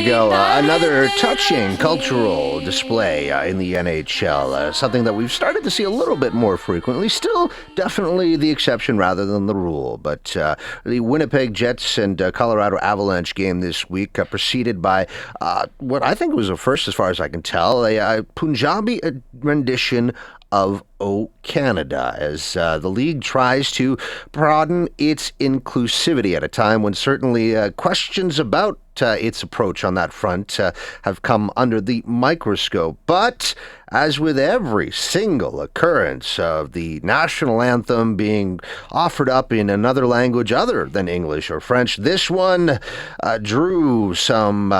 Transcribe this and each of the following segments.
go. Another touching cultural display in the NHL, something that we've started to see a little bit more frequently. Still definitely the exception rather than the rule. But the Winnipeg Jets and Colorado Avalanche game this week preceded by what I think was a first, as far as I can tell, a Punjabi rendition of O Canada, as the league tries to broaden its inclusivity at a time when certainly questions about its approach on that front have come under the microscope. But as with every single occurrence of the national anthem being offered up in another language other than English or French, this one drew some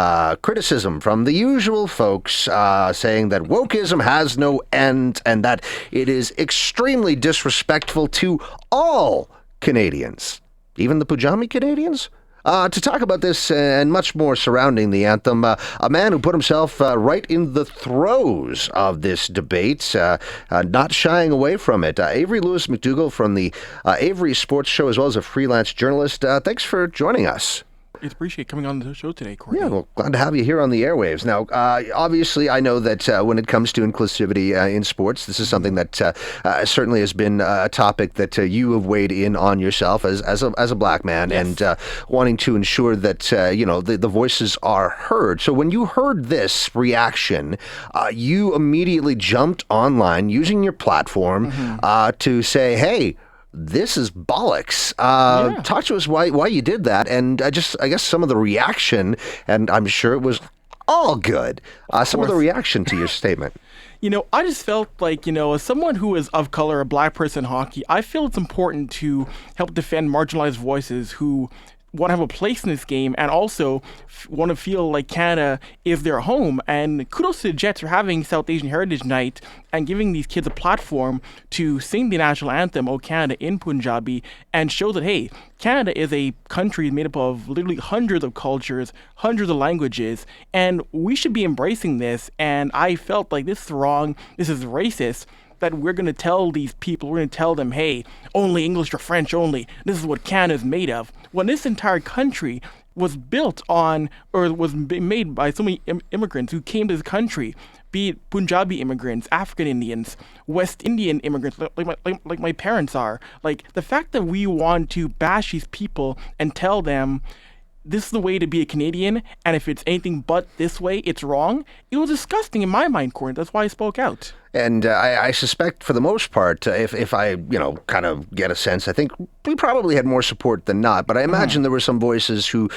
criticism from the usual folks saying that wokeism has no end and that it is extremely disrespectful to all Canadians, even the Punjabi Canadians. To talk about this and much more surrounding the anthem, a man who put himself right in the throes of this debate, not shying away from it. Avry Lewis-McDougall from the Avry Sports Show, as well as a freelance journalist. Thanks for joining us. I appreciate coming on the show today, Courtney. Yeah, well, glad to have you here on the airwaves. Now, obviously, I know that when it comes to inclusivity in sports, this is something that certainly has been a topic that you have weighed in on yourself as a black man, yes, and wanting to ensure that the voices are heard. So when you heard this reaction, you immediately jumped online using your platform to say, "Hey, this is bollocks." Talk to us why you did that, and I guess some of the reaction, and I'm sure it was all good. Some of the reaction to your statement. I just felt like, as someone who is of color, a black person in hockey, I feel it's important to help defend marginalized voices who want to have a place in this game and also want to feel like Canada is their home. And kudos to the Jets for having South Asian Heritage Night and giving these kids a platform to sing the national anthem, O Canada, in Punjabi and show that, hey, Canada is a country made up of literally hundreds of cultures, hundreds of languages, and we should be embracing this. And I felt like this is wrong, this is racist, that we're going to tell these people, we're going to tell them, hey, only English or French only. This is what Canada is made of. When this entire country was built on, or was made by so many immigrants who came to this country, be it Punjabi immigrants, African Indians, West Indian immigrants, like my parents are. Like, the fact that we want to bash these people and tell them, this is the way to be a Canadian, and if it's anything but this way, it's wrong. It was disgusting in my mind, Courtney. That's why I spoke out. And I suspect, for the most part, if I, kind of get a sense, I think we probably had more support than not. But I imagine there were some voices who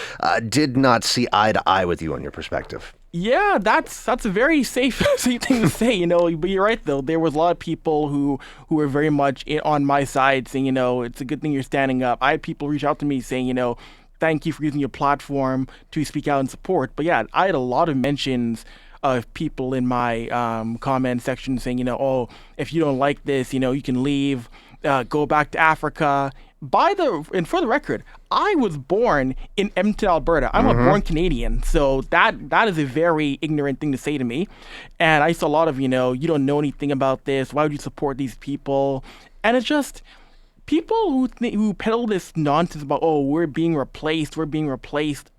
did not see eye to eye with you on your perspective. Yeah, that's a very safe thing to say, But you're right, though. There was a lot of people who were very much on my side, saying, it's a good thing you're standing up. I had people reach out to me saying, thank you for using your platform to speak out in support. But yeah, I had a lot of mentions of people in my comment section saying, if you don't like this, you can leave, go back to Africa. And for the record, I was born in Edmonton, Alberta. I'm a born Canadian. So that is a very ignorant thing to say to me. And I saw a lot of, you don't know anything about this. Why would you support these people? And it's just people who peddle this nonsense about, we're being replaced.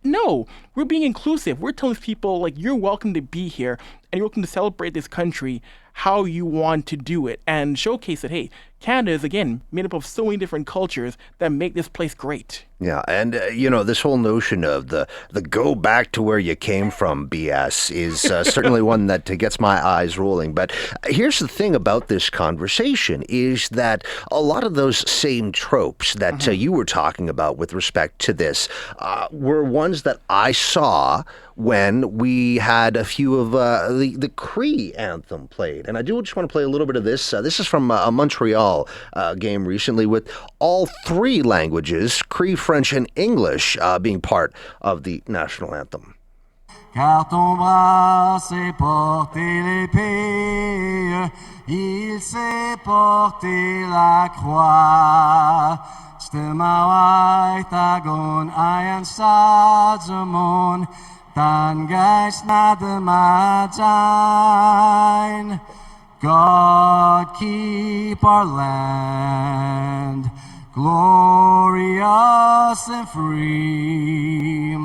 No, we're being inclusive. We're telling people, like, you're welcome to be here and you're welcome to celebrate this country how you want to do it and showcase that, hey, Canada is, again, made up of so many different cultures that make this place great. Yeah, and, this whole notion of the go back to where you came from BS is certainly one that gets my eyes rolling. But here's the thing about this conversation is that a lot of those same tropes that you were talking about with respect to this were ones that I saw when we had a few of the Cree anthem played. And I do just want to play a little bit of this. This is from a Montreal game recently with all three languages, Cree, French, and English, being part of the national anthem. Car ton bras sait porter l'épée, il sait porter la croix. Stemawai tagon ayan sa jamon, tan geist na de majain. God keep our land glorious and free.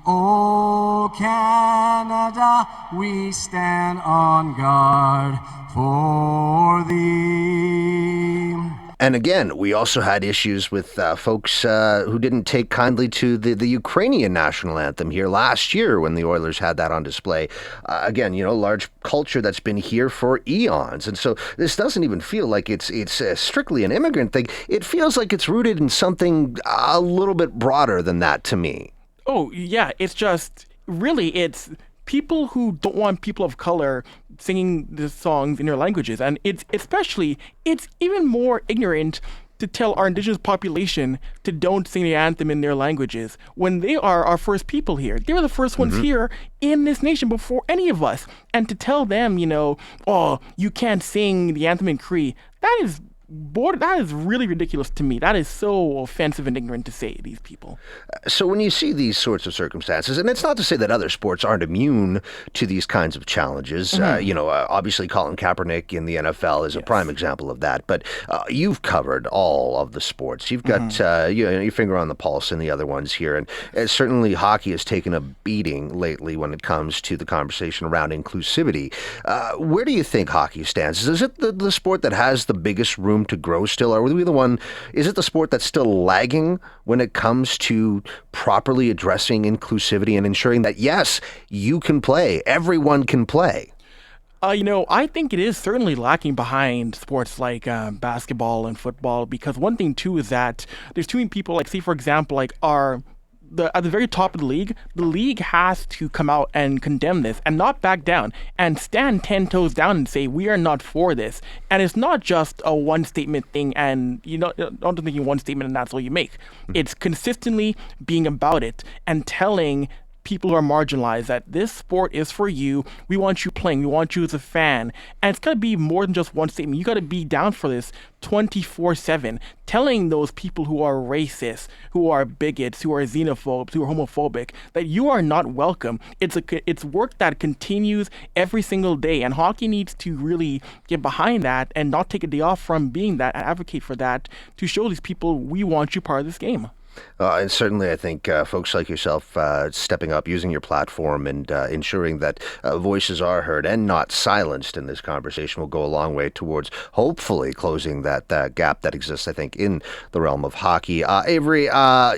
O Canada, we stand on guard for thee. And again, we also had issues with folks who didn't take kindly to the Ukrainian national anthem here last year when the Oilers had that on display. Again, large culture that's been here for eons. And so this doesn't even feel like it's strictly an immigrant thing. It feels like it's rooted in something a little bit broader than that to me. Oh, yeah, it's just, really, it's people who don't want people of color singing the songs in their languages. And it's even more ignorant to tell our indigenous population to don't sing the anthem in their languages when they are our first people here. They were the first ones here in this nation before any of us. And to tell them, oh, you can't sing the anthem in Cree, that is really ridiculous to me. That is so offensive and ignorant to say to these people. So when you see these sorts of circumstances, and it's not to say that other sports aren't immune to these kinds of challenges. Obviously Colin Kaepernick in the NFL is a prime example of that. But you've covered all of the sports. You've got your finger on the pulse in the other ones here. And certainly hockey has taken a beating lately when it comes to the conversation around inclusivity. Where do you think hockey stands? Is it the sport that has the biggest room to grow still? Are we the one, is it the sport that's still lagging when it comes to properly addressing inclusivity and ensuring that, yes, you can play, everyone can play? I think it is certainly lacking behind sports like basketball and football, because one thing too is that there's too many people, like, say for example, like at the very top of the league has to come out and condemn this and not back down and stand 10 toes down and say, we are not for this. And it's not just a one statement thing and, not just making one statement and that's all you make. It's consistently being about it and telling people who are marginalized that this sport is for you. We want you playing. We want you as a fan. And it's got to be more than just one statement. You got to be down for this 24/7, telling those people who are racist, who are bigots, who are xenophobes, who are homophobic, that you are not welcome. It's work that continues every single day. And hockey needs to really get behind that and not take a day off from being that and advocate for that to show these people we want you part of this game. And certainly, I think folks like yourself stepping up, using your platform, and ensuring that voices are heard and not silenced in this conversation will go a long way towards hopefully closing that gap that exists, I think, in the realm of hockey. Avry,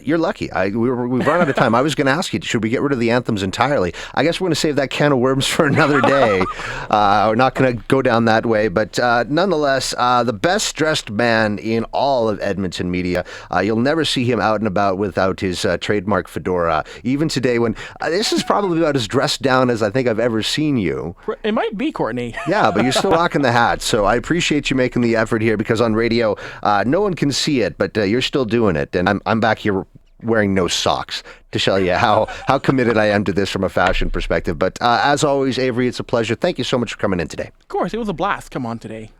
you're lucky. We've run out of time. I was going to ask you, should we get rid of the anthems entirely? I guess we're going to save that can of worms for another day. We're not going to go down that way. But nonetheless, the best dressed man in all of Edmonton media. You'll never see him out and about without his trademark fedora. Even today, when this is probably about as dressed down as I think I've ever seen you. It might be, Courtney. Yeah, but you're still rocking the hat. So I appreciate you making the effort here, because on radio, no one can see it, but you're still doing it. And I'm back here wearing no socks to show you how committed I am to this from a fashion perspective. But as always, Avry, it's a pleasure. Thank you so much for coming in today. Of course, it was a blast. Come on today.